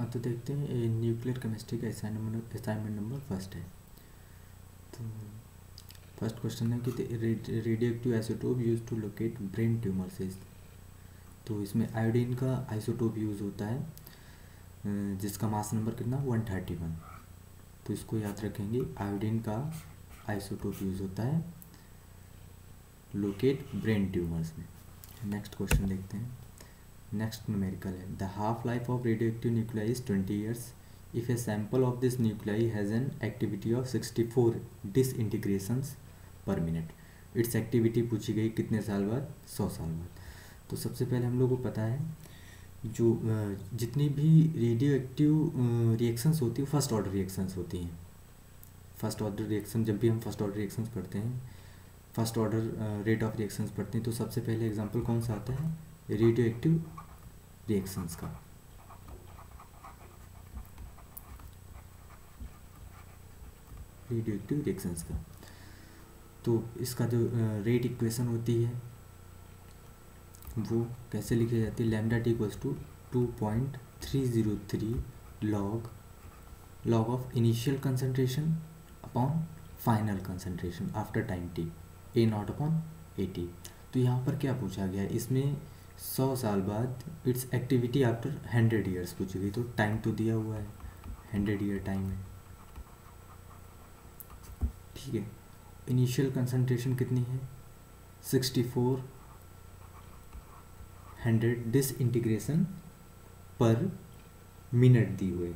हाँ, तो देखते हैं न्यूक्लियर केमिस्ट्री का असाइनमेंट नंबर फर्स्ट है। तो फर्स्ट क्वेश्चन है कि radioactive isotope use to locate brain tumours is. तो इसमें आयोडीन का आइसोटोप यूज़ होता है जिसका मास नंबर कितना 131। तो इसको याद रखेंगे, आयोडीन का आइसोटोप यूज़ होता है लोकेट ब्रेन ट्यूमर्स में। नेक्स्ट क्वेश्चन देखते हैं। नेक्स्ट न्यूमेरिकल है the half life of radio active nuclei is 20 years if a sample of this nuclei has an activity of 64 disintegrations per minute. It's activity पूछी गई कितने साल बाद, 100 साल बाद। तो सबसे पहले हम लोग को पता है जो जितनी भी रेडियो एक्टिव रिएक्शंस होती है फर्स्ट ऑर्डर रिएक्शंस होती हैं। फर्स्ट ऑर्डर रिएक्शन, जब भी हम फर्स्ट ऑर्डर रिएक्शंस पढ़ते हैं, first order rate of reactions पढ़ते हैं, तो सबसे पहले एग्जांपल कौन सा आता है, रेडियो एक्टिव रिएक्शंस का। रेडियो एक्टिव रिएक्शंस का तो इसका जो रेट इक्वेशन होती है वो कैसे लिखी जाती है, lambda T equals to 2.303 log of initial concentration upon final concentration after time t, A naught upon A t. तो यहाँ पर क्या पूछा गया है, इसमें 100 साल बाद इट्स एक्टिविटी आफ्टर 100 years पूछी गई। तो टाइम तो दिया हुआ है, 100 year टाइम है, ठीक है। इनिशियल कंसंट्रेशन कितनी है, 6400 डिसइंटीग्रेशन पर मिनट दी हुई।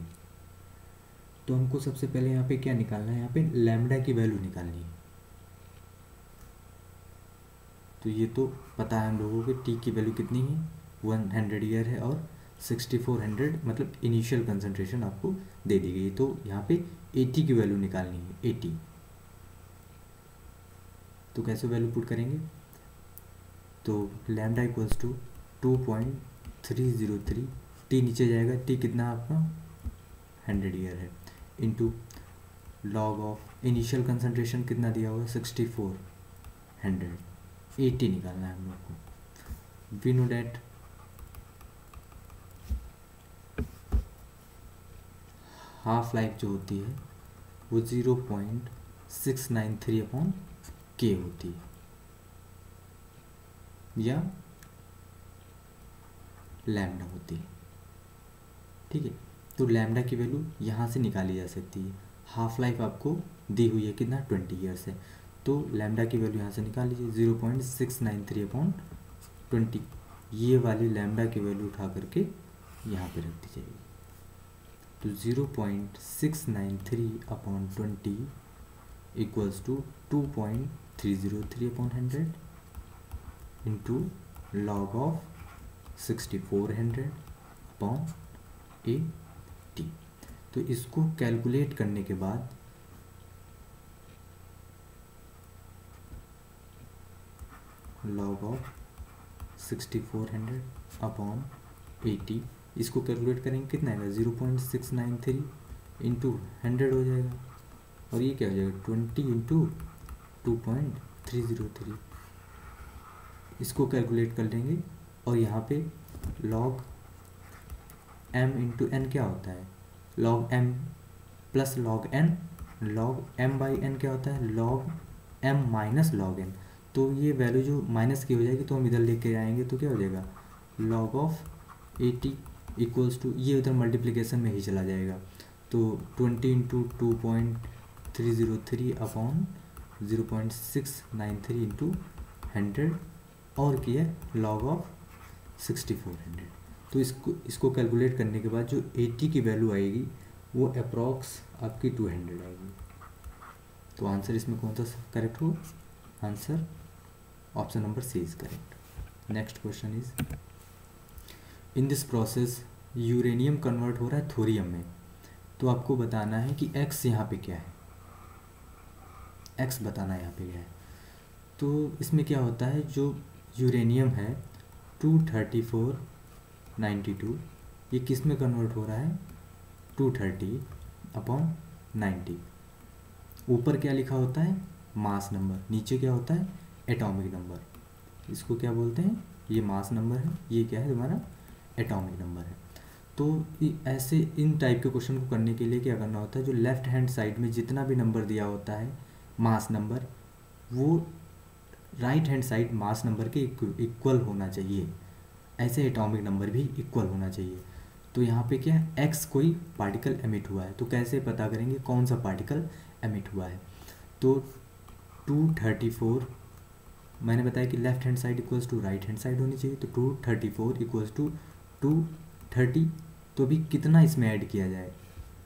तो हमको सबसे पहले यहाँ पे क्या निकालना है, यहाँ पे लैम्डा की वैल्यू निकालनी है। तो ये तो पता है हम लोगों को टी की वैल्यू कितनी है, 100 year है और 6400 मतलब इनिशियल कंसंट्रेशन आपको दे दी गई। तो यहाँ पे 80 की वैल्यू निकालनी है, 80। तो कैसे वैल्यू पुट करेंगे, तो लैम्डा इक्वल्स टू 2.303, टी नीचे जाएगा, टी कितना आपका 100 year है, into log of initial concentration कितना दिया हुआ है 6400, 80 निकालना है हम लोग को। We know that half life जो होती है वो 0.693 अपॉन के होती है, या लैम्डा होती है, ठीक है। तो लैम्डा की वैल्यू यहाँ से निकाली जा सकती है। हाफ लाइफ आपको दी हुई है कितना, 20 years है। तो लैम्डा की वैल्यू यहाँ से निकाल लीजिए, 0.693 अपॉन 20। ये वाली लैम्डा की वैल्यू उठा करके यहाँ पे रख दी जाएगी। तो 0.693 upon 20 equals to 2.303 upon 100 into log of 6400 upon 80। तो इसको कैलकुलेट करने के बाद लॉग ऑफ 6400 अपॉन 80, इसको कैलकुलेट करेंगे कितना आएगा, 0.693 इंटू 100 हो जाएगा, और ये क्या हो जाएगा 20 इंटू 2.303। इसको कैलकुलेट कर लेंगे, और यहाँ पे लॉग m इंटू एन क्या होता है, log m plus log n, log m by n क्या होता है, log m minus log n। तो ये वैल्यू जो माइनस की हो जाएगी तो हम इधर लेके आएंगे तो क्या हो जाएगा, लॉग ऑफ 80 इक्वल्स टू, ये उधर मल्टीप्लिकेशन में ही चला जाएगा। तो 20 इंटू 2.303 अपॉन 0.693 इंटू 100 और किया लॉग ऑफ 6400। तो इसको कैलकुलेट करने के बाद जो 80 की वैल्यू आएगी वो अप्रॉक्स आपकी 200 आएगी। तो आंसर इसमें कौन सा करेक्ट हो, answer option number C is correct. Next question is in this process uranium convert हो रहा है थोरियम में। तो आपको बताना है कि एक्स यहाँ पे क्या है, एक्स बताना है यहाँ पे क्या है। तो इसमें क्या होता है, जो यूरेनियम है 23492, ये किस में कन्वर्ट हो रहा है, 230 अपॉन 90। ऊपर क्या लिखा होता है, मास नंबर, नीचे क्या होता है, एटॉमिक नंबर। इसको क्या बोलते हैं, ये मास नंबर है, ये क्या है तुम्हारा एटॉमिक नंबर है। तो ऐसे इन टाइप के क्वेश्चन को करने के लिए क्या करना होता है, जो लेफ्ट हैंड साइड में जितना भी नंबर दिया होता है मास नंबर, वो right hand side mass number के इक्वल होना चाहिए। ऐसे एटॉमिक नंबर भी इक्वल होना चाहिए। तो यहाँ पे क्या है, एक्स कोई पार्टिकल एमिट हुआ है, तो कैसे पता करेंगे कौन सा पार्टिकल एमिट हुआ है। तो 234 मैंने बताया कि left hand side equals to right hand side होनी चाहिए, तो 234 इक्वल्स टू 230। तो अभी कितना इसमें ऐड किया जाए,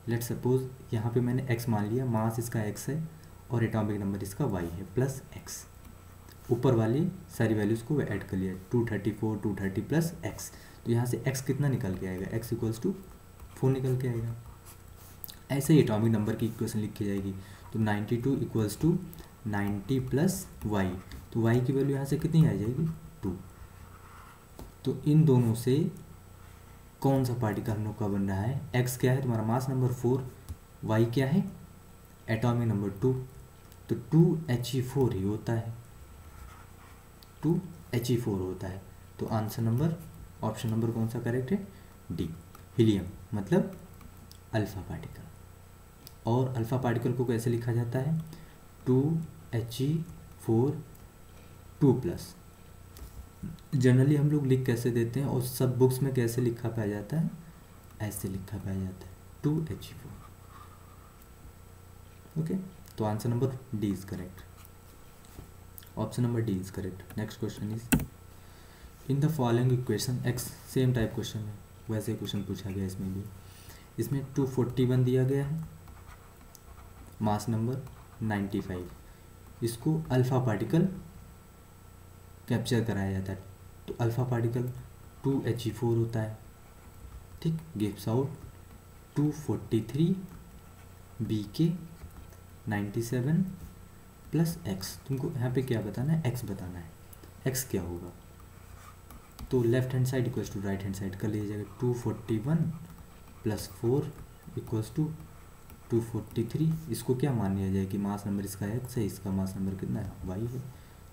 लेट सपोज यहाँ पे मैंने x मान लिया, मास इसका x है और एटॉमिक नंबर इसका y है प्लस x, ऊपर वाली सारी वैल्यूज़ को ऐड कर लिया, 234 230 प्लस x। तो यहाँ से x कितना निकल के आएगा, x इक्वल्स टू 4 निकल के आएगा। ऐसे ही एटॉमिक नंबर की इक्वेशन लिखी जाएगी, तो 92 इक्वल्स टू 90 प्लस y, तो y की वैल्यू यहाँ से कितनी आ जाएगी 2। तो इन दोनों से कौन सा पार्टिकल हम लोग का बन रहा है, x क्या है तुम्हारा मास नंबर 4, y क्या है एटॉमिक नंबर 2, तो 2He4 ही होता है, 2He4 होता है। तो आंसर नंबर ऑप्शन नंबर कौन सा करेक्ट है, डी, हीलियम मतलब अल्फा पार्टिकल। और अल्फा पार्टिकल को कैसे लिखा जाता है, 2He4 2+। जनरली हम लोग लिख कैसे देते हैं और सब बुक्स में कैसे लिखा पाया जाता है, ऐसे लिखा पाया जाता है 2He4। ओके, तो answer number D is correct, option number D is correct. Next question is in the following equation x, same type question है, वैसे क्वेश्चन पूछा गया इसमें भी। इसमें 241 दिया गया है, मास नंबर 95, इसको अल्फा पार्टिकल कैप्चर कराया जाता है। तो अल्फा पार्टिकल 2He4 होता है, ठीक, gives out 243 BK 97 plus x. तुमको यहाँ पे क्या बताना है, एक्स बताना है, एक्स क्या होगा। तो left hand side equals to right hand side कर लीजिएगा, 241 प्लस 4 इक्वल्स टू 243। इसको क्या मान लिया जाए कि मास नंबर इसका एक्स है, इसका मास नंबर कितना है वाई है,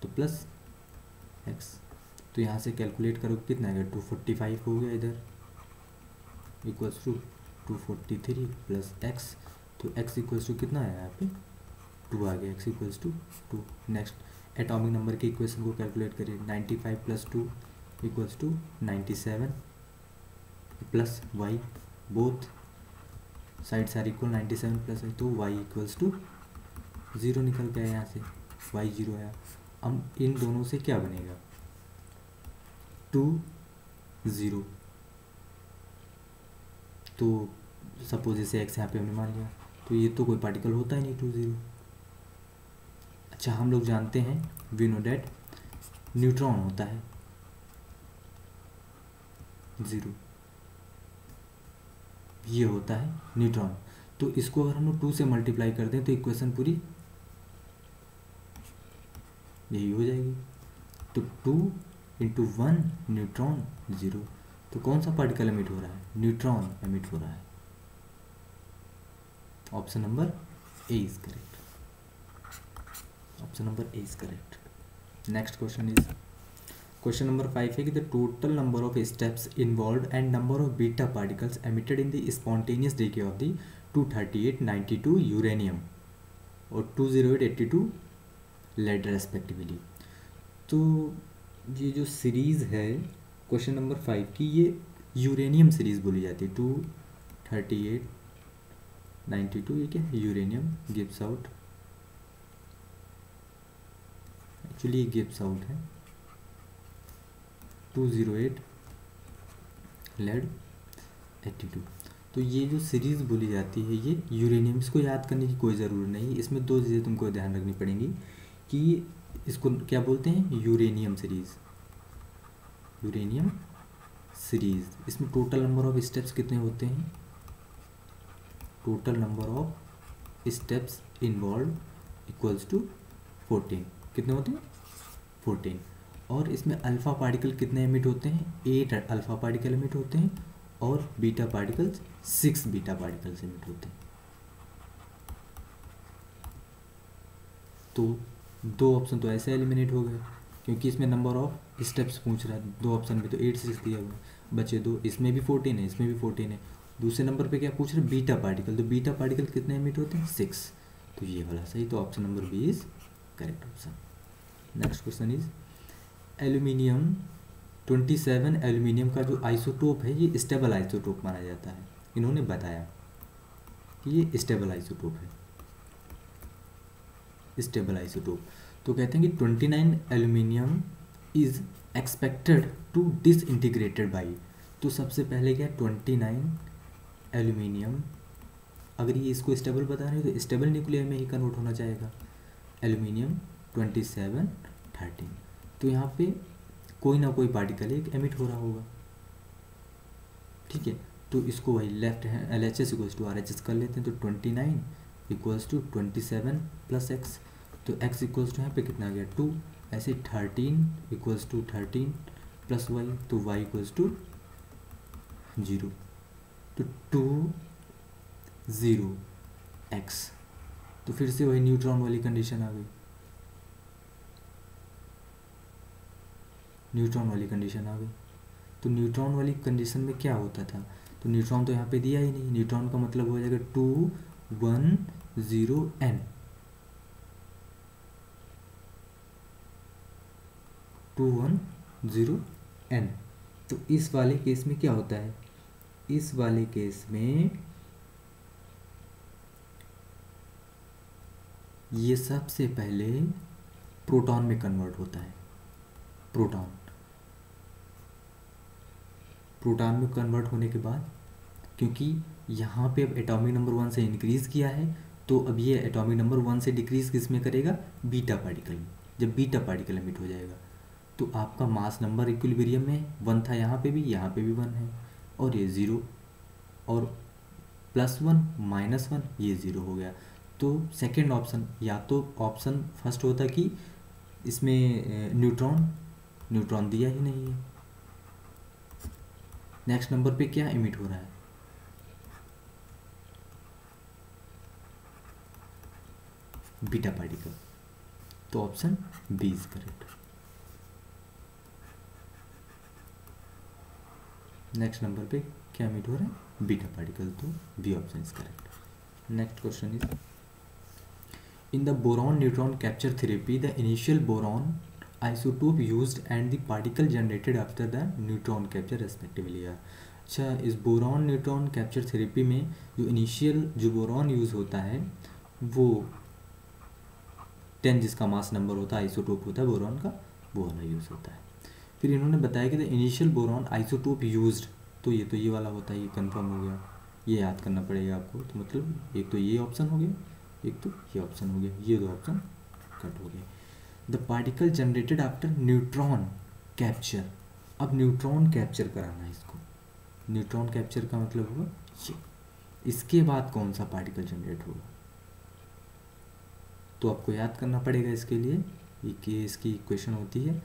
तो प्लस एक्स। तो यहाँ से कैलकुलेट करो कितना आएगा, 245 हो गया इधर, इक्वल्स टू 243 प्लस एक्स। तो एक्स इक्वल्स टू कितना आया यहाँ पे 2 आ गया, X equals to 2। Next atomic number की इक्वेशन को कैलकुलेट करिए, 95 plus 2 equals to 97 plus Y, both sides are equal, 97 plus है तो वाई इक्वल्स टू 0 निकल के आया, यहाँ से वाई 0 आया। अब इन दोनों से क्या बनेगा, 2 0। तो सपोज जैसे एक्स यहाँ पे हमने मान लिया, तो ये तो कोई पार्टिकल होता ही नहीं 2 0। अच्छा, हम लोग जानते हैं वी नो डैट न्यूट्रॉन होता है 0, ये होता है न्यूट्रॉन। तो इसको अगर हम लोग 2 से मल्टीप्लाई कर दें तो इक्वेशन पूरी यही हो जाएगी। तो 2 × 1 न्यूट्रॉन 0। तो कौन सा पार्टिकल एमिट हो रहा है, न्यूट्रॉन एमिट हो रहा है। Option number A is correct, option number A is correct. Next question is question number 5 है कि the total number of steps involve and number of beta particles emitted in the spontaneous DK of the 238 92 uranium और 208 82 lead respectively. तो ये जो series है question number 5 की, ये uranium series बोली जाती है। 238 92 ये क्या है, यूरेनियम गिव्स आउट, एक्चुअली ये गिव्स आउट है 208 लेड 82। तो ये जो सीरीज़ बोली जाती है ये यूरेनियम, इसको याद करने की कोई ज़रूरत नहीं। इसमें 2 चीज़ें तुमको ध्यान रखनी पड़ेंगी कि इसको क्या बोलते हैं, यूरेनियम सीरीज़, यूरेनियम सीरीज़। इसमें टोटल नंबर ऑफ स्टेप्स कितने होते हैं, total number of steps involve equals to 14। कितने होते हैं 14। और इसमें अल्फ़ा पार्टिकल कितने एमिट होते हैं, 8 अल्फ़ा पार्टिकल एमिट होते हैं और beta particles 6 beta particles emit होते हैं। तो 2 ऑप्शन तो ऐसे एलिमिनेट हो गए, क्योंकि इसमें नंबर ऑफ स्टेप्स पूछ रहा है, 2 ऑप्शन में तो 8 6 दिया हुआ है, बचे 2, इसमें भी 14 है, इसमें भी 14 है। दूसरे नंबर पे क्या पूछ रहे हैं, बीटा पार्टिकल, तो बीटा पार्टिकल कितने एमिट होते हैं, 6, तो ये वाला सही, तो option number B is correct option. Next question is aluminium 27 aluminium का जो आइसोटोप है ये स्टेबल आइसोटोप माना जाता है। इन्होंने बताया कि ये स्टेबल आइसोटोप है, स्टेबल आइसोटोप। तो कहते हैं कि 29 aluminium is expected to disintegrated by, तो सबसे पहले क्या 29 एल्यूमिनियम, अगर ये इसको स्टेबल बता रहे हैं तो स्टेबल न्यूक्लियर में ही कन्वर्ट होना चाहेगा। एल्यूमिनियम 27 13, तो यहाँ पे कोई ना कोई पार्टिकल एक एमिट हो रहा होगा, ठीक है। तो इसको वही left hand LHS equals to RHS कर लेते हैं, तो 29 इक्वल्स टू 27 प्लस एक्स, तो x इक्वल्स टू यहाँ पे कितना आ गया 2, ऐसे 13 इक्वल्स टू 13 प्लस वाई, तो y इक्वल्स टू 0, तो 2 0 x, तो फिर से वही न्यूट्रॉन वाली कंडीशन आ गई, न्यूट्रॉन वाली कंडीशन आ गई। तो न्यूट्रॉन वाली कंडीशन में क्या होता था, तो न्यूट्रॉन तो यहाँ पे दिया ही नहीं, न्यूट्रॉन का मतलब हो जाएगा 2 1 0 n, 2 1 0 n। तो इस वाले केस में क्या होता है, इस वाले केस में ये सबसे पहले प्रोटॉन में कन्वर्ट होता है, प्रोटॉन में कन्वर्ट होने के बाद, क्योंकि यहाँ पे अब एटॉमिक नंबर 1 से इंक्रीज़ किया है, तो अब ये एटॉमिक नंबर 1 से डिक्रीज़ किस में करेगा, बीटा पार्टिकल में। जब बीटा पार्टिकल एमिट हो जाएगा तो आपका मास नंबर इक्विलिब्रियम में 1 था, यहाँ पे भी 1 है, और ये 0 और +1 -1 ये 0 हो गया। तो सेकेंड ऑप्शन, या तो ऑप्शन फर्स्ट होता कि इसमें न्यूट्रॉन दिया ही नहीं है। नेक्स्ट नंबर पे क्या एमिट हो रहा है, बीटा पार्टिकल, तो option B is correct. Next number पे क्या एमिट हो रहा है, बीटा पार्टिकल, तो B option is correct. Next question is in the boron neutron capture therapy the initial boron isotope used and the particle generated after the neutron capture respectively. अच्छा, इस boron neutron capture therapy में जो initial जो boron use होता है वो 10 जिसका mass number होता है, आइसोटोप होता है बोरॉन का, वो वाला यूज़ होता है। फिर इन्होंने बताया कि the initial boron isotope used, तो ये वाला होता है, ये कंफर्म हो गया, ये याद करना पड़ेगा आपको। तो मतलब एक तो ये ऑप्शन हो गया, एक तो ये ऑप्शन हो गया, ये 2 ऑप्शन कट हो गए। The particle generated after neutron capture, अब न्यूट्रॉन कैप्चर कराना है इसको, न्यूट्रॉन कैप्चर का मतलब हुआ ये, इसके बाद कौन सा पार्टिकल जनरेट होगा, तो आपको याद करना पड़ेगा इसके लिए कि इसकी इक्वेशन होती है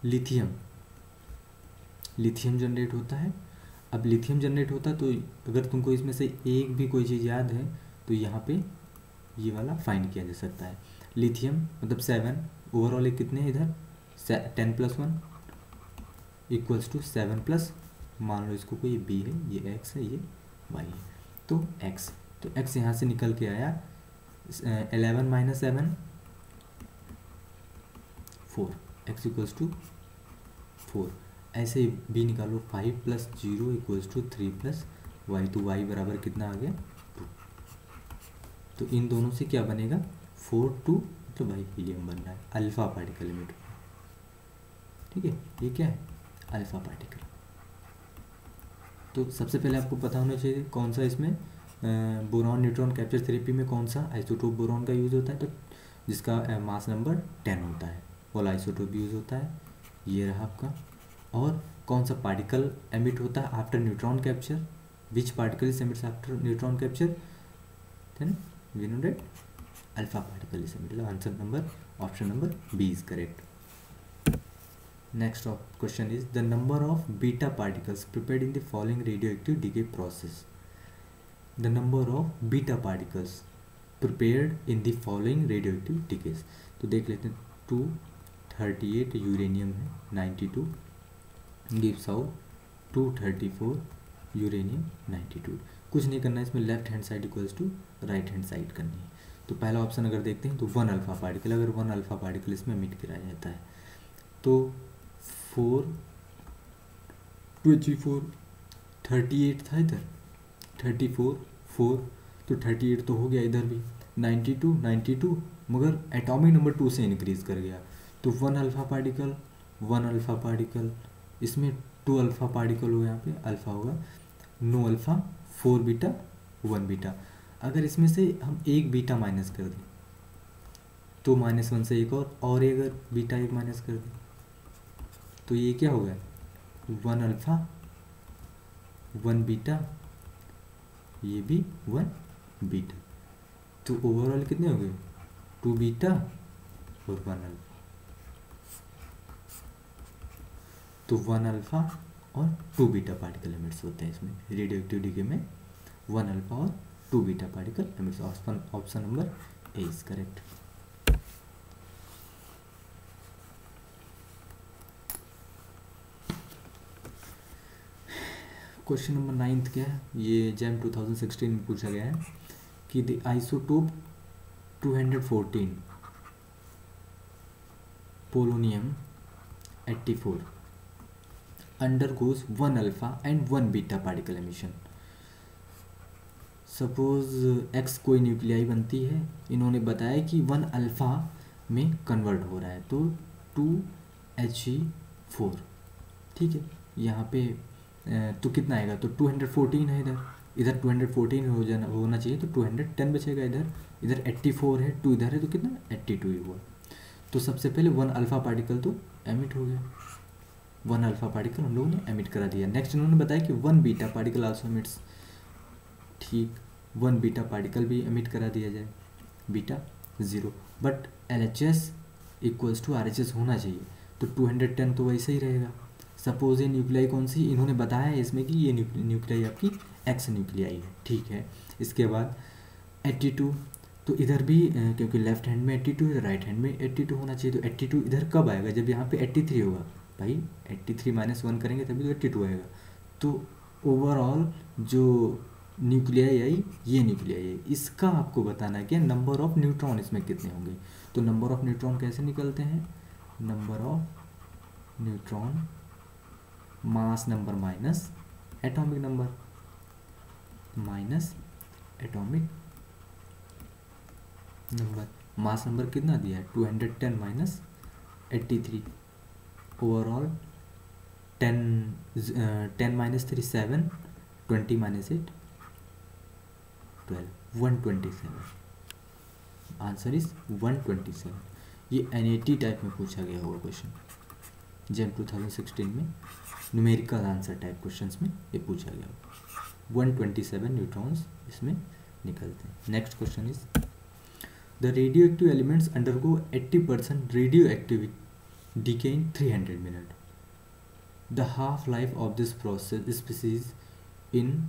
लिथियम जनरेट होता है। अब लिथियम जनरेट होता है, तो अगर तुमको इसमें से एक भी कोई चीज़ याद है तो यहाँ पे ये वाला फाइंड किया जा सकता है। लिथियम मतलब 7, ओवरऑल कितने हैं इधर 10 + 1 इक्वल्स टू 7 प्लस, मान लो इसको कोई बी है, ये x है, ये y है, तो x यहाँ से निकल के आया 11 - 7 4, x इक्वल्स टू 4। ऐसे ही b निकालो 5 + 0 इक्वल्स टू 3 + y, तो y बराबर कितना आ गया 2। तो इन दोनों से क्या बनेगा 4 2, तो भाई हीलियम बन रहा है, अल्फा पार्टिकल एमिट, ठीक है। ये क्या है, अल्फा पार्टिकल। तो सबसे पहले आपको पता होना चाहिए कौन सा इसमें बोरॉन न्यूट्रॉन कैप्चर थेरेपी में कौन सा आइसोटोप बोरॉन का यूज़ होता है, तो जिसका मास नंबर 10 होता है, वाला आइसोटोप यूज़ होता है, ये रहा आपका। और कौन सा पार्टिकल एमिट होता है after neutron capture, which particle is emits after neutron capture, then we know that alpha particle is emit. Answer number option number B is correct. Next question is the number of beta particles prepared in the following radioactive decay process. The number of beta particles prepared in the following radioactive decays. तो देख लेते हैं 2 38 uranium है 92 gives out 234 uranium 92। कुछ नहीं करना है इसमें, left hand side equals to right hand side करनी है। तो पहला ऑप्शन अगर देखते हैं तो 1 अल्फा पार्टिकल, अगर 1 अल्फा पार्टिकल इसमें एमिट किया जाता है तो 4 2H4 38 था इधर 34 4 तो 38 तो हो गया इधर भी 92 मगर एटॉमिक नंबर 2 से इंक्रीज कर गया तो 1 अल्फा पार्टिकल इसमें 2 अल्फा पार्टिकल होगा, यहाँ पे अल्फा होगा, नो अल्फा 4 बीटा 1 बीटा। अगर इसमें से हम एक बीटा माइनस कर दें तो -1 से एक और ये अगर बीटा एक माइनस कर दें तो ये क्या होगा 1 अल्फा 1 बीटा, ये भी 1 बीटा। तो ओवरऑल कितने हो गए 2 बीटा और 1 अल्फा। तो 1 अल्फा और 2 बीटा पार्टिकल एमिट्स होते हैं इसमें रेडियोएक्टिव डीके में, 1 अल्फा और 2 beta particle emits. Option number A is correct. Question number 9 क्या है, ये जैम 2016 में पूछा गया है कि the isotope 214 polonium 84 undergoes 1 alpha and 1 beta particle emission. Suppose x कोई न्यूक्लियाई बनती है, इन्होंने बताया कि 1 अल्फा में कन्वर्ट हो रहा है तो 2He4, ठीक है। यहाँ पे तो कितना आएगा तो 214 है इधर 214 होना चाहिए तो 210 बचेगा इधर 84 है 2 इधर है तो कितना 82 ही हुआ। तो सबसे पहले 1 अल्फा पार्टिकल तो एमिट हो गया, 1 अल्फा पार्टिकल हम लोगों ने एमिट करा दिया। नेक्स्ट इन्होंने बताया कि 1 बीटा पार्टिकल आल्सो एमिट्स, ठीक 1 बीटा पार्टिकल भी एमिट करा दिया जाए, beta 0, but LHS equals to RHS होना चाहिए तो 210 तो वैसे ही रहेगा। सपोज ये न्यूक्लियाई कौन सी, इन्होंने बताया है इसमें कि ये न्यूक्लियाई आपकी एक्स न्यूक्लियाई है, ठीक है। इसके बाद 82 तो इधर भी क्योंकि लेफ्ट हैंड में 82 है राइट हैंड में 82 होना चाहिए तो 82 इधर कब आएगा जब यहाँ पे 83 होगा भाई, 83 - 1 करेंगे तभी तो 82 आएगा। तो ओवरऑल जो न्यूक्लियाई आई ये न्यूक्लियाई आई, इसका आपको बताना है कि नंबर ऑफ न्यूट्रॉन इसमें कितने होंगे। तो नंबर ऑफ न्यूट्रॉन कैसे निकलते हैं, number of neutron mass number minus atomic number, minus atomic number. Mass number कितना दिया है 210 माइनस 83, ओवरऑल 10 - 3 7, 20 - 8 12, 127। Answer is 127। ये NAT टाइप में पूछा गया होगा क्वेश्चन, जैम 2016 में न्यूमेरिकल आंसर टाइप क्वेश्चंस में ये पूछा गया होगा। 127 न्यूट्रॉन्स इसमें निकलते हैं। Next question is the radioactive elements undergo 80% radioactive decay in 300 minutes. The half life of this process species in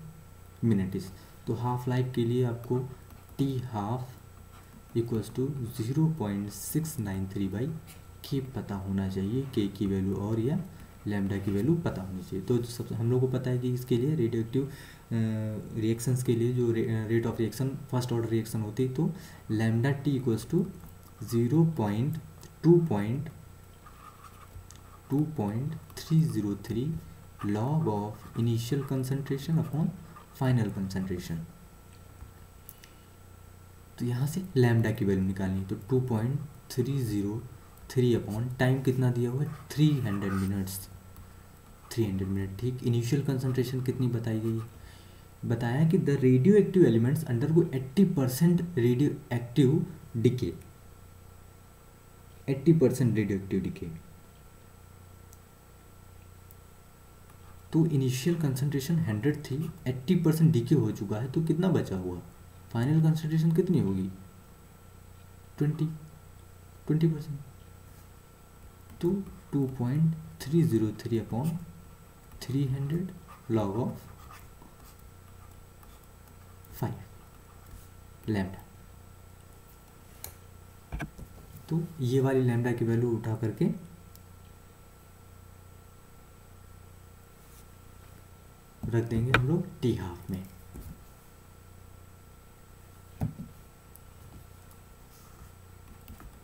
minutes. तो हाफ लाइफ के लिए आपको T half equals to 0.693/K पता होना चाहिए, K की वैल्यू और या लैम्डा की वैल्यू पता होनी चाहिए। तो सब हम लोग को पता है कि इसके लिए रेडियोएक्टिव रिएक्शंस के लिए जो rate of reaction first order reaction होती है तो lambda T equals to 2.303 log of initial concentration upon final concentration. तो यहाँ से लैम्डा की वैल्यू निकालनी है तो 2.303 अपॉन टाइम कितना दिया हुआ है 300 मिनट्स, 300 मिनट, ठीक। इनिशियल कंसंट्रेशन कितनी बताई गई, बताया कि the radio active elements undergo 80% radio active decay, 80% radio active decay. तो इनिशियल कंसंट्रेशन 100 थी, 80% डीके हो चुका है तो कितना बचा हुआ, फाइनल कंसंट्रेशन कितनी होगी 20%। तो 2.303 अपॉन 300 log ऑफ 5 लैम्डा। तो ये वाली लैम्डा की वैल्यू उठा करके रख देंगे हम लोग टी हाफ में।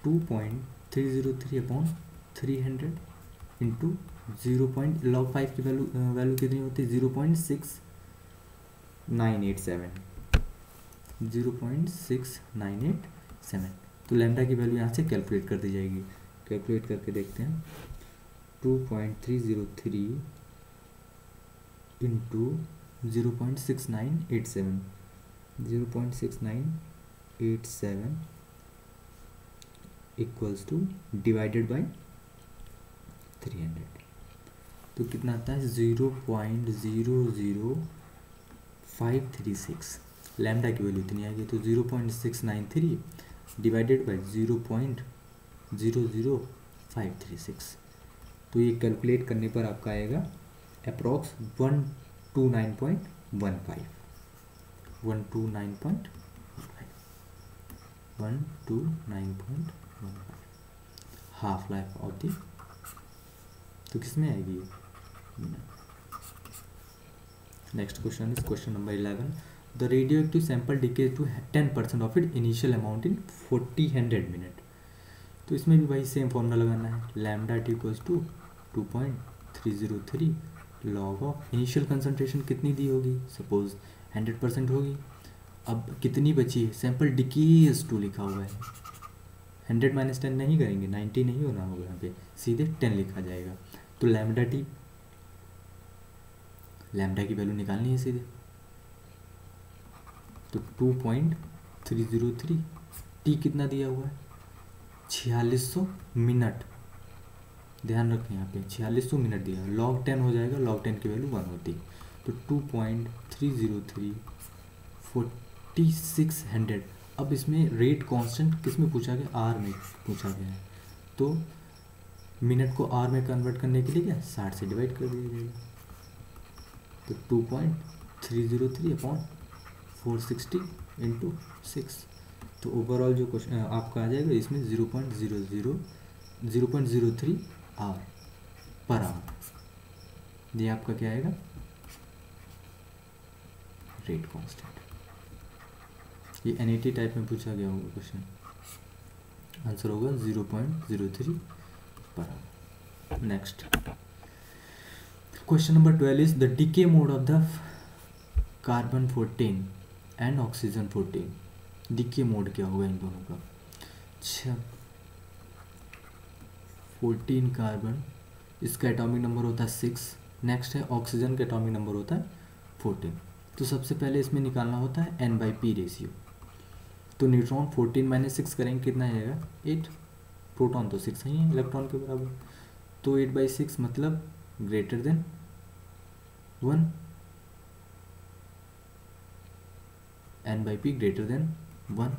Two point 303 upon 300 into 0. log 5 की वैल्यू कितनी होती है? 0.6987 0.6987। तो लैम्डा की वैल्यू यहाँ से कैलकुलेट कर दी जाएगी। कैलकुलेट करके देखते हैं। 2.303 into 0.6987 0.6987 equals two divided by 300। तो कितना आता है? 0.00536। लैम्डा की वैल्यू इतनी आएगी, तो 0.693 डिवाइडेड बाई 0.00536। तो ये कैलकुलेट करने पर आपका आएगा approx 129.15 129.15 half life of the. तो किसमें आएगी? Next question is question number 11। The radioactive sample decay to 10% of it initial amount in 40 minute. तो इसमें भी वही सेम फॉर्मूला लगाना है। Lambda T equals to 2.303 log of initial concentration कितनी दी होगी? सपोज 100% होगी। अब कितनी बची है? सैंपल डिकेज टू लिखा हुआ है। 100 - 10 नहीं करेंगे, 90 नहीं होना होगा यहाँ पे, सीधे 10 लिखा जाएगा। तो लैम्डा टी, लैम्डा की वैल्यू निकालनी है सीधे। तो 2.303 टी कितना दिया हुआ है? 4600 मिनट। ध्यान रखें यहाँ पे 4600 मिनट दिया है। log 10 हो जाएगा, log 10 की वैल्यू 1 होती। तो 2.303 4600। अब इसमें रेट कांस्टेंट किस में पूछा गया? आर में पूछा गया है। तो मिनट को आर में कन्वर्ट करने के लिए क्या 60 से डिवाइड कर दिया जाएगा। तो 2.303 अपॉन 460 इंटू 6। तो ओवरऑल जो क्वेश्चन आपका आ जाएगा इसमें 0.03 आवर पर आवर। ये आपका क्या आएगा? Rate constant. ये एनईटी टाइप में पूछा गया होगा क्वेश्चन। आंसर होगा 0.03 per hour. Next question number 12 is the decay mode of the carbon 14 and oxygen 14। Decay mode क्या होगा इन दोनों का? अच्छा, 14 कार्बन, इसका एटॉमिक नंबर होता है 6। नेक्स्ट है ऑक्सीजन का एटॉमिक नंबर होता है 14। तो सबसे पहले इसमें निकालना होता है N/P रेशियो। तो न्यूट्रॉन 14 - 6 करेंगे, कितना आएगा? 8। प्रोटॉन तो 6 ही है इलेक्ट्रॉन के बराबर। तो 8/6 मतलब greater than 1। N/P greater than 1,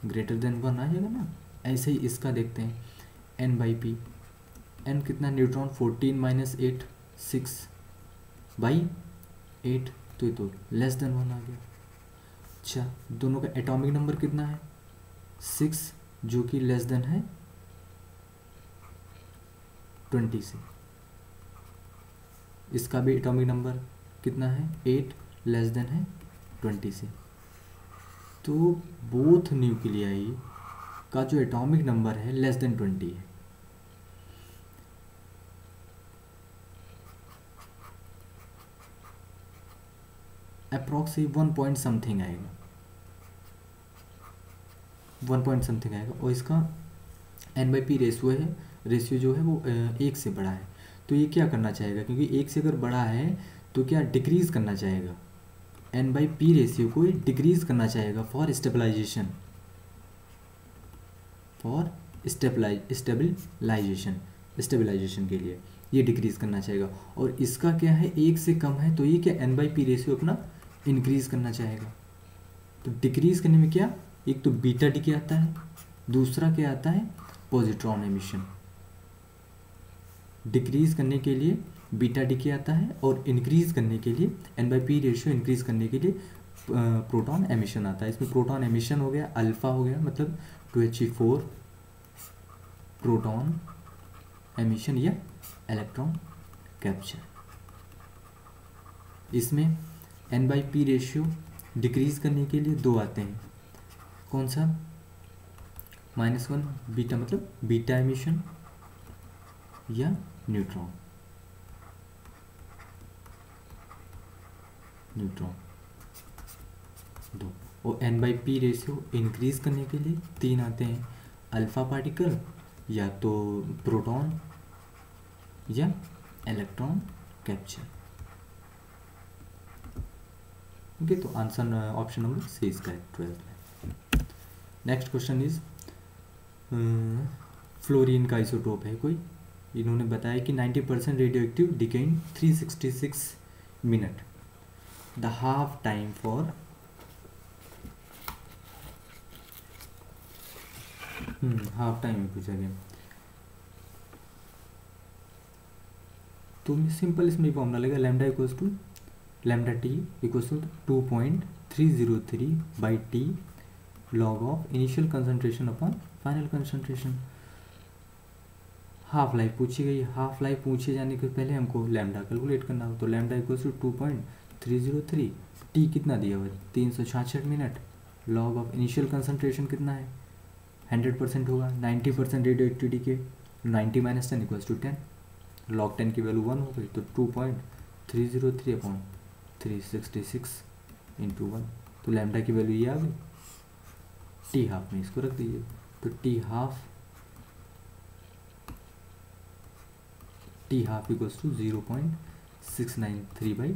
greater than 1 आ जाएगा ना। ऐसे ही इसका देखते हैं N/P। N कितना? न्यूट्रॉन 14 - 8 6/8। तो ये तो लेस देन 1 आ गया। अच्छा, दोनों का एटॉमिक नंबर कितना है? 6, जो कि लेस देन है 20 से। इसका भी एटॉमिक नंबर कितना है? 8, लेस देन है 20 से। तो बोथ न्यूक्लियाई का जो एटॉमिक नंबर है लेस देन 20 है। अप्रॉक्स 1 पॉइंट समथिंग आएगा, 1 पॉइंट समथिंग आएगा। और इसका N/P रेशियो जो है वो 1 से बड़ा है। तो ये क्या करना चाहेगा? क्योंकि 1 से अगर बड़ा है तो क्या डिक्रीज करना चाहेगा? N/P रेशियो को डिक्रीज करना चाहेगा फॉर स्टेबलाइजेशन, स्टेबलाइजेशन के लिए ये डिक्रीज करना चाहेगा। और इसका क्या है? 1 से कम है, तो ये क्या N/P रेशियो अपना इंक्रीज करना चाहेगा। तो डिक्रीज करने में क्या, एक तो बीटा डीके आता है, दूसरा क्या आता है? Positron emission. डिक्रीज करने के लिए बीटा डीके आता है और इंक्रीज करने के लिए N/P रेशियो इंक्रीज करने के लिए प्रोटॉन एमिशन आता है। इसमें प्रोटॉन एमिशन हो गया, अल्फा हो गया, मतलब 2He4 प्रोटॉन एमिशन या इलेक्ट्रॉन कैप्चर। इसमें n/p रेशियो डिक्रीज करने के लिए दो आते हैं, कौन सा, -1 बीटा मतलब बीटा एमिशन या न्यूट्रॉन दो। और n/p रेशियो इंक्रीज करने के लिए तीन आते हैं, अल्फा पार्टिकल या तो प्रोटॉन या इलेक्ट्रॉन कैप्चर। ओके, तो answer option number C is correct 12th में। नेक्स्ट क्वेश्चन इज फ्लोरीन का आइसोटोप है कोई, इन्होंने बताया कि 90% radioactive decay in 366 minute, the half time for half time में पूछा गया। तो सिंपल इसमें फॉर्मूला लगेगा lambda equals to lambda T equals to 2.303 by t log of initial concentration upon final concentration. Half life पूछी गई, half life पूछे जाने के पहले हमको लैम्डा कैलकुलेट करना हो, तो लैम्डा इक्वल्स टू 2.303, टी कितना दिया हुआ है 366 minute, log of initial concentration कितना है 100% होगा, 90% रेडियो एक्टिविटी के 90 - 10 इक्वल्स टू 10, लॉग 10 की वैल्यू 1 हो गई, तो 2.303 अपॉन 366 इंटू 1, तो लैम्डा की वैल्यू ये आ गई। टी हाफ में इसको रख दीजिए, तो t half equals to 0.693 by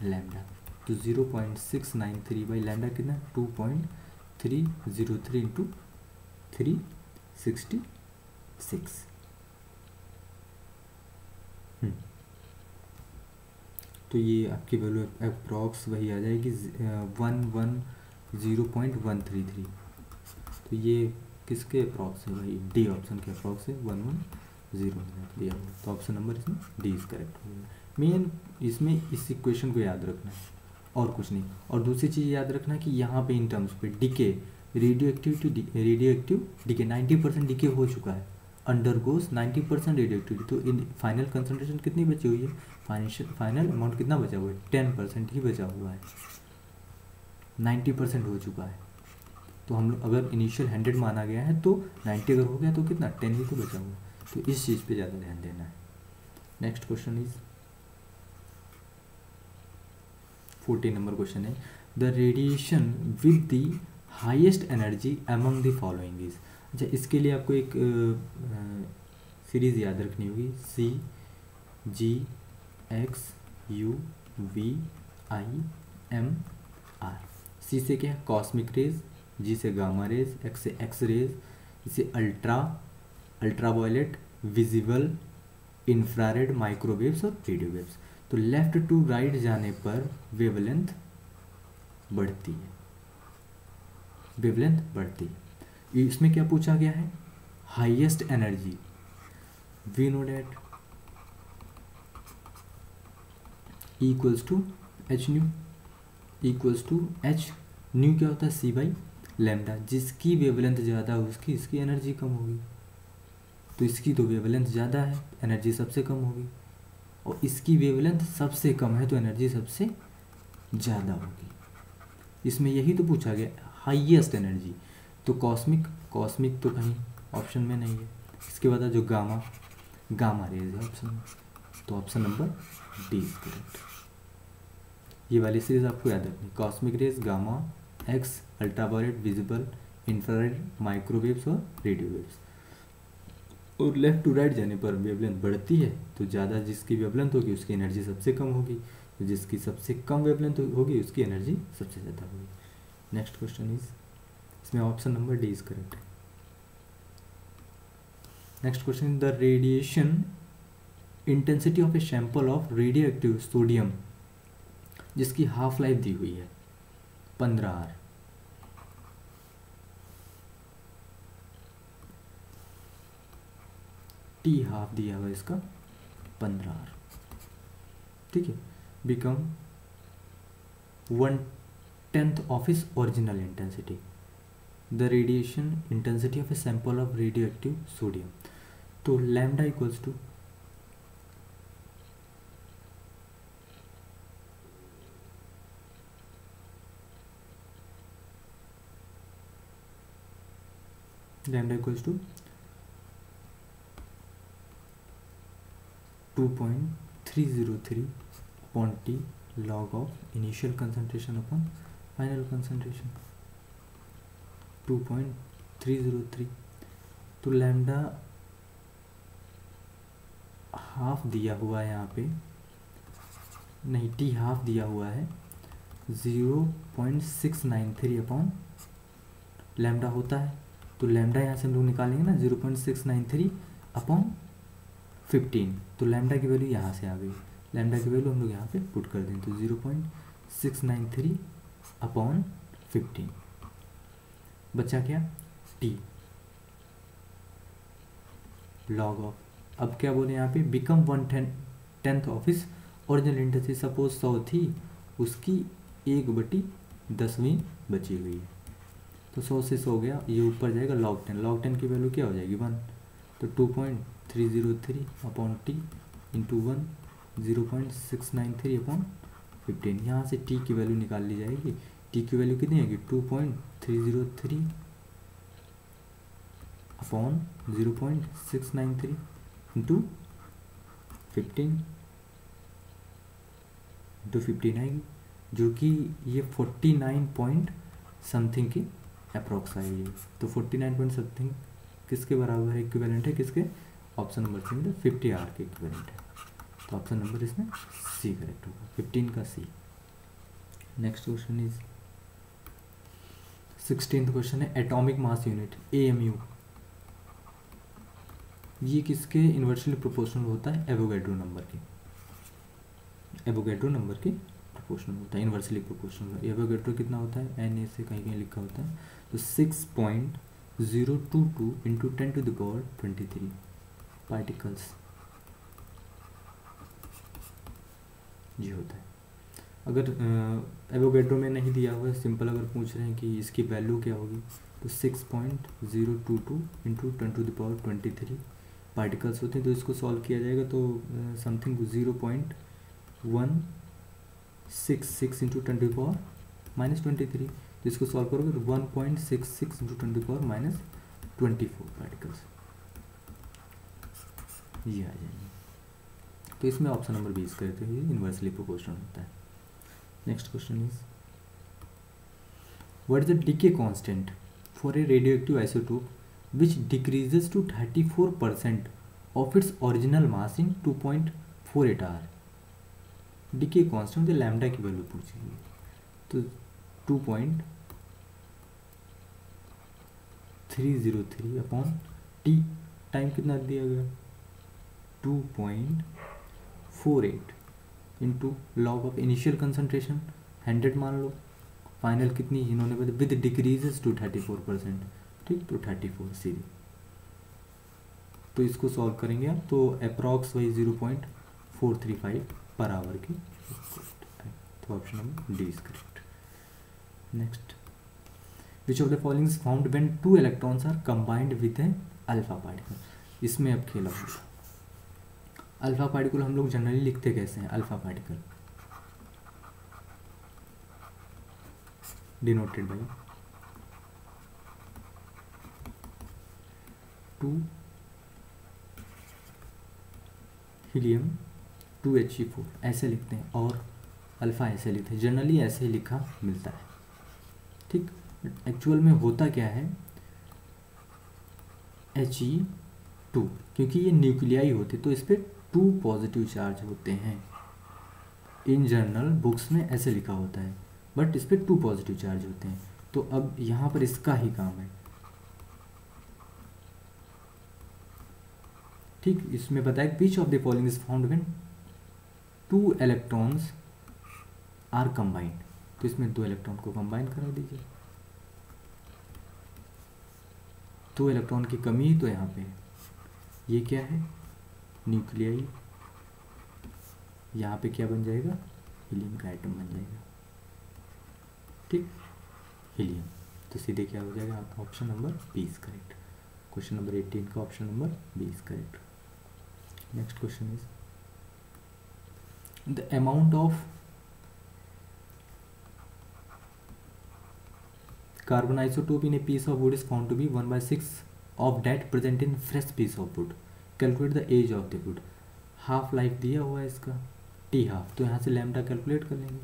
lambda, तो 0.693 बाई लैम्डा कितना 2.303 इंटू 366। तो ये आपकी वैल्यू अप्रॉक्स वही आ जाएगी 110.133। तो ये किसके अप्रॉक्स है भाई, डी ऑप्शन के अप्रॉक्स है 110 दिया हुआ, तो ऑप्शन नंबर इसमें डी इज करेक्ट होगा। मेन इसमें इस इक्वेशन को याद रखना है और कुछ नहीं। और दूसरी चीज़ याद रखना कि यहाँ पे इन टर्म्स पे decay radioactive decay 90% decay हो चुका है, अंडरगोस 90% रेडियो एक्टिविटी, तो इन फाइनल कंसंट्रेशन कितनी बची हुई है, फाइनल अमाउंट कितना बचा हुआ है 10% ही बचा हुआ है, 90% हो चुका है। तो हम लोग अगर इनिशियल 100 माना गया है तो 90 अगर हो गया तो कितना 10 ही तो बचा हुआ है, तो इस चीज़ पे ज़्यादा ध्यान देना है। Next question is 14 number question है, the radiation with the highest energy among the following is. अच्छा, इसके लिए आपको एक सीरीज़ याद रखनी होगी, CGXUVIMR। सी से क्या है कॉस्मिक रेज, जी से गामा रेज, एक्स से एक्स रेज, इसे अल्ट्रावायलेट, विजिबल, इंफ्रारेड, माइक्रोवेव्स और रेडियो वेव्स। तो लेफ्ट टू राइट जाने पर वेवलेंथ बढ़ती है, इसमें क्या पूछा गया है, highest energy, we know that equals to H nu, nu क्या होता है C बाई लैम्डा, जिसकी वेवलेंथ ज़्यादा हो उसकी इसकी एनर्जी कम होगी, तो इसकी तो वेवलेंथ ज़्यादा है, एनर्जी सबसे कम होगी, और इसकी वेवलेंथ सबसे कम है तो एनर्जी सबसे ज़्यादा होगी। इसमें यही तो पूछा गया हाईएस्ट एनर्जी, तो कॉस्मिक तो कहीं ऑप्शन में नहीं है। इसके बाद जो गामा रेज है ऑप्शन में, तो option number D is correct. ये वाली सीरीज आपको याद रखनी, cosmic rays, gamma, x, ultraviolet, visible, infrared, microwaves और रेडियो वेव्स। और लेफ्ट टू राइट जाने पर वेवलेंथ बढ़ती है, तो ज़्यादा जिसकी वेवलेंथ होगी उसकी एनर्जी सबसे कम होगी, तो जिसकी सबसे कम वेवलेंथ होगी उसकी एनर्जी सबसे ज़्यादा होगी। नेक्स्ट क्वेश्चन इज, इसमें option number D is correct है। Next question, the radiation intensity of a sample of radio active sodium, जिसकी हाफ लाइफ दी हुई है 15 आवर, टी हाफ दिया हुआ इसका 15 आवर, ठीक है, बिकम 1/10 ऑफ इस original intensity, the radiation intensity of a sample of radio active sodium. तो lambda equals to lambda equals to 2.303 upon T log of initial concentration upon final concentration 2.303। तो lambda half दिया हुआ है यहाँ पे, नहीं T half दिया हुआ है 0.693 अपॉन लैम्डा होता है। तो लैम्डा यहाँ से हम लोग निकालेंगे ना 0.693 अपॉन 15, तो लैम्डा की वैल्यू यहाँ से आ गई। लैम्डा की वैल्यू हम लोग यहाँ पे पुट कर दें तो 0.693 अपॉन 15 बचा क्या टी लॉग ऑफ। अब क्या बोले यहाँ पे बिकम 1/10 ऑफ इस ओरिजिनल इंटेंसिटी। सपोज 100 थी, उसकी 1/10वीं बची हुई है, तो 100 से 100 गया, ये ऊपर जाएगा log 10। log 10 की वैल्यू क्या हो जाएगी 1, तो 2.303 अपॉन टी इंटू 1 0.693 अपॉन 15। यहाँ से टी की वैल्यू निकाल ली जाएगी। टी की वैल्यू कितनी आएगी 2.303 अपॉन 0.693 इंटू 15 आएगी, जो कि ये 49 पॉइंट समथिंग की अप्रॉक्स आएगी। तो 49 पॉइंट समथिंग किसके बराबर है, इक्विवेलेंट है किसके, ऑप्शन नंबर सी में 50 आर के इक्विवेलेंट है। तो ऑप्शन नंबर इसमें सी करेक्ट होगा, 15 का C. Next question is 16th question है एटॉमिक मास यूनिट AMU। ये किसके इन्वर्सली प्रोपोर्शनल होता है, एवोगैड्रो नंबर के, एवोगैड्रो नंबर के प्रोपोर्शनल होता है, इन्वर्सली प्रोपोर्शनल। एवोगैड्रो कितना होता है, NA से कहीं कहीं लिखा होता है, तो 6.022 इंटू 10⁻23 पार्टिकल्स ये होता है। अगर एवोगैड्रो में नहीं दिया हुआ है, सिंपल अगर पूछ रहे हैं कि इसकी वैल्यू क्या होगी, तो 6.022 इंटू 10⁻23 पार्टिकल्स होते हैं। तो इसको सॉल्व किया जाएगा तो समथिंग 0.166 इंटू 10⁻23। तो इसको सॉल्व करोगे तो 1.66 इंटू 10⁻24 पार्टिकल्स ये आ जाएंगे। तो इसमें ऑप्शन नंबर 20 करें तो ये इन्वर्सली प्रोपोर्शनल होता है। Next question is what is the decay constant for a radioactive isotope which decreases to 34% of its original mass in 2.48 hour. Decay constant lambda की वैल्यू पूछी गई, तो 2.303 अपॉन टी टाइम कितना दिया गया 2.48 into log of initial concentration 100 मान लो, final कितनी इन्होंने बताया विद डिक्रीजेस टू 34%, ठीक, तो 34 सीधी। तो इसको सॉल्व करेंगे आप तो अप्रॉक्स वही 0.435 पर आवर की, तो option number D is correct. Next which of the following is found when 2 electrons are combined with a alpha particle. इसमें अब खेला होगा। अल्फा पार्टिकल हम लोग जनरली लिखते कैसे हैं, alpha particle denoted by 2 helium 2 He4 ऐसे लिखते हैं, और अल्फा ऐसे लिखते हैं, जनरली ऐसे ही लिखा मिलता है, ठीक। एक्चुअल में होता क्या है He2, क्योंकि ये न्यूक्लियाई होते तो इस पर 2 पॉजिटिव चार्ज होते हैं। इन जनरल बुक्स में ऐसे लिखा होता है, बट इस पर 2 पॉजिटिव चार्ज होते हैं। तो अब यहाँ पर इसका ही काम है, ठीक। इसमें बताया which of the following is found when 2 electrons are combined. तो इसमें 2 इलेक्ट्रॉन को कंबाइन करा दीजिए, 2 इलेक्ट्रॉन की कमी तो यहाँ पे है। ये क्या है न्यूक्लियाई, यहाँ पे क्या बन जाएगा हीलियम का एटम बन जाएगा, ठीक, हीलियम। तो सीधे क्या हो जाएगा option number 20 correct. Question number 18 का option number B is correct. Next question is the amount of carbon isotope in a piece of wood is found to be 1/6 of that present in fresh piece of wood. Calculate the age of the wood. Half life दिया हुआ है इसका T half, तो यहाँ से lambda calculate कर लेंगे।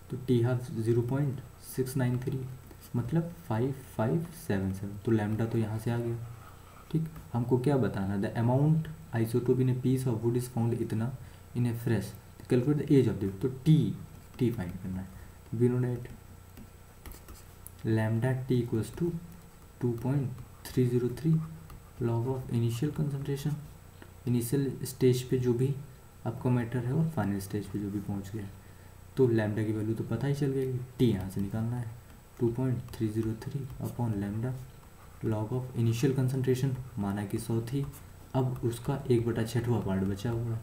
तो टी हाफ 0.693 मतलब 5577, तो लैम्डा तो यहाँ से आ गया। ठीक, हमको क्या बताना, the amount isotope in a piece of wood is found इतना in a fresh, calculate the age of the, तो टी फाइंड करना है। We know that lambda T equals to 2.303 log of initial concentration, initial stage पे जो भी आपका matter है और फाइनल स्टेज पे जो भी पहुंच गया है। तो लैम्डा की वैल्यू तो पता ही चल गई, टी यहाँ से निकालना है 2.303 upon lambda log of initial concentration, माना कि 100 थी, अब उसका 1/6वां पार्ट बचा हुआ है।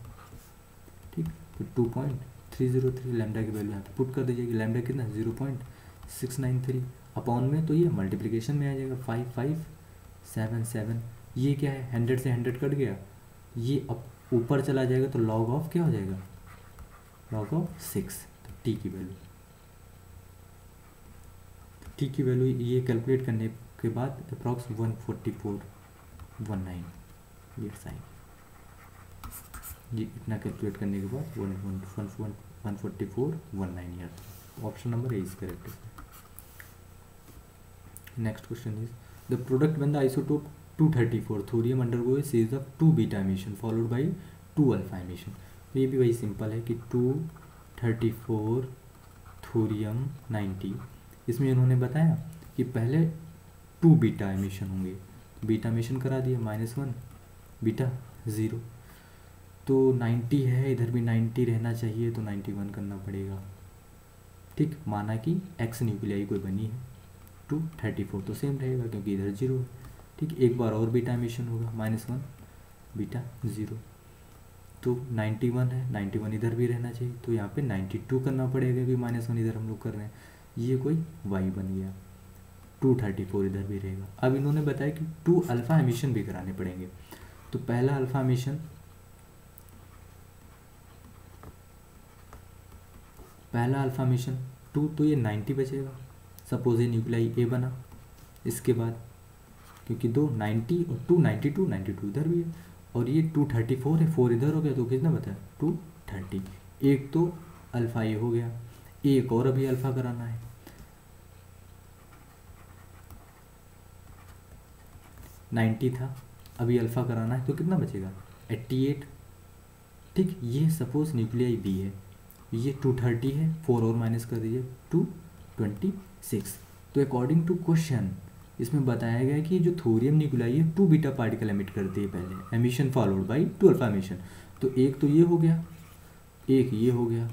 ठीक, तो 2.303 लैम्डा की वैल्यू यहाँ पे पुट कर दीजिएगी। लैम्डा कितना 0.693 अपॉन में, तो ये मल्टीप्लिकेशन में आ जाएगा 5577। ये क्या है, 100 से 100 कट गया, ये अब ऊपर चला जाएगा तो लॉग ऑफ क्या हो जाएगा, लॉग ऑफ 6। तो टी की वैल्यू ये कैलकुलेट करने के बाद अप्रॉक्स 14419 ये साइन, ये इतना कैलकुलेट करने के बाद 14419 year. Option number A is correct. Next question is the product when the isotope 234 thorium undergo a series of 2 beta emission followed by 2 alpha emission। तो ये भी वही सिंपल है कि 234 थोरियम 90, इसमें उन्होंने बताया कि पहले 2 बीटा एमिशन होंगे, बीटा एमिशन करा दिए -1 बीटा 0, तो 90 है, इधर भी 90 रहना चाहिए, तो 91 करना पड़ेगा। ठीक, माना कि एक्स न्यूक्लियाई कोई बनी है, 234 तो सेम रहेगा क्योंकि इधर 0 है। ठीक, एक बार और बीटा एमिशन होगा -1 बीटा 0, तो 91 है, 91 इधर भी रहना चाहिए, तो यहाँ पे 92 करना पड़ेगा क्योंकि -1 इधर हम लोग कर रहे हैं, ये कोई y बन गया, 234 इधर भी रहेगा। अब इन्होंने बताया कि 2 अल्फ़ा एमिशन भी कराने पड़ेंगे, तो पहला अल्फ़ा एमिशन, पहला अल्फ़ा मिशन 2, तो ये 90 बचेगा। सपोज ये न्यूक्लियाई ए बना, इसके बाद क्योंकि 2 90 और 2 92 92 इधर भी है, और ये 234 है, 4 इधर हो गया, तो कितना बताया 230। एक तो अल्फ़ा ए हो गया, एक और अभी अल्फ़ा कराना है, 90 था, अभी अल्फ़ा कराना है, तो कितना बचेगा 88। ठीक, ये सपोज न्यूक्लियाई बी है, ये 230 है, 4 और माइनस कर दीजिए 226। तो अकॉर्डिंग टू क्वेश्चन इसमें बताया गया कि जो थोरियम न्यूक्लियाई है 2 बीटा पार्टिकल एमिट करती है पहले, emission followed by 2 alpha emission. तो एक तो ये हो गया, एक ये हो गया,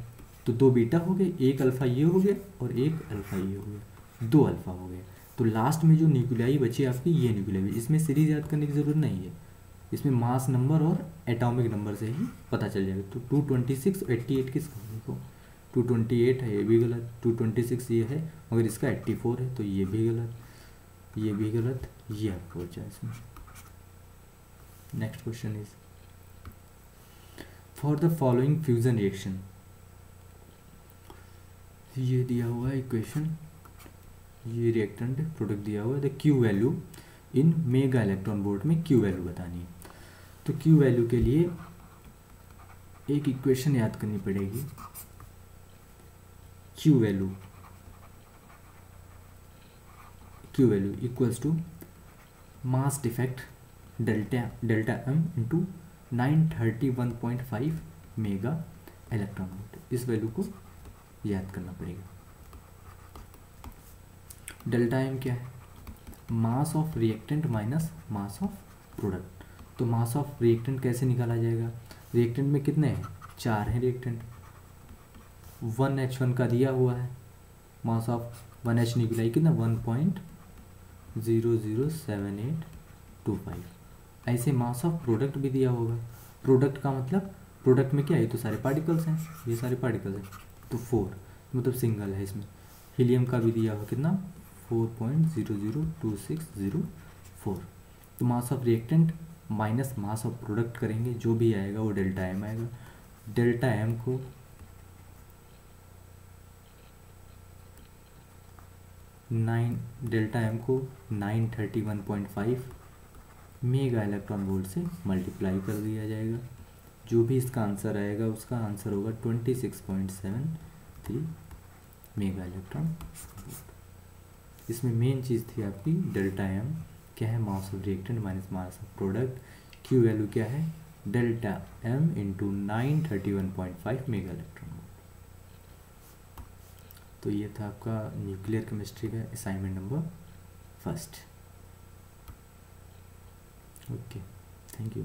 तो 2 बीटा हो गए, एक अल्फ़ा ये हो गया और एक अल्फ़ा ये हो गया, 2 अल्फ़ा हो गया। तो लास्ट में जो न्यूक्लियाई बची आपकी ये न्यूक्लियाई, इसमें सीरीज याद करने की ज़रूरत नहीं है, इसमें मास नंबर और एटॉमिक नंबर से ही पता चल जाएगा। तो 226 और 88 किसका, देखो 228 है, ये भी गलत, 226 ये है मगर इसका 84 है, तो ये भी गलत, ये भी गलत, ये आपको बचा इसमें। Next question is for the following fusion reaction, ये दिया हुआ है इक्वेशन, ये रिएक्टेंट प्रोडक्ट दिया हुआ है, the Q value in mega electron volt में क्यू वैल्यू बतानी है। तो क्यू वैल्यू के लिए एक इक्वेशन याद करनी पड़ेगी, Q value equals to mass defect delta M into 931.5 mega electron volt. इस वैल्यू को याद करना पड़ेगा। डेल्टा एम क्या है, mass of reactant minus mass of product. तो मास ऑफ रिएक्टेंट कैसे निकाला जाएगा, रिएक्टेंट में कितने हैं, 4 हैं रिएक्टेंट, 1H1 का दिया हुआ है, मास ऑफ 1H न्यूक्लियाई कितना 1.007825। ऐसे मास ऑफ प्रोडक्ट भी दिया होगा, प्रोडक्ट का मतलब प्रोडक्ट में क्या है, तो सारे पार्टिकल्स हैं, ये सारे पार्टिकल्स हैं, तो 4 मतलब सिंगल है इसमें। हीलियम का भी दिया हुआ कितना 4.002604। तो mass of reactant minus mass of product करेंगे, जो भी आएगा वो डेल्टा एम आएगा। डेल्टा एम को डेल्टा एम को 931.5 मेगा इलेक्ट्रॉन वोल्ट से मल्टीप्लाई कर दिया जाएगा। जो भी इसका आंसर आएगा उसका आंसर होगा 26.73 मेगा इलेक्ट्रॉन वोल्ट। इसमें मेन चीज़ थी आपकी डेल्टा एम क्या है, mass of reactant minus mass of product. Q value क्या है, delta M into 931.5 mega electron volt. तो ये था आपका न्यूक्लियर केमिस्ट्री का assignment number 1। Okay, thank you.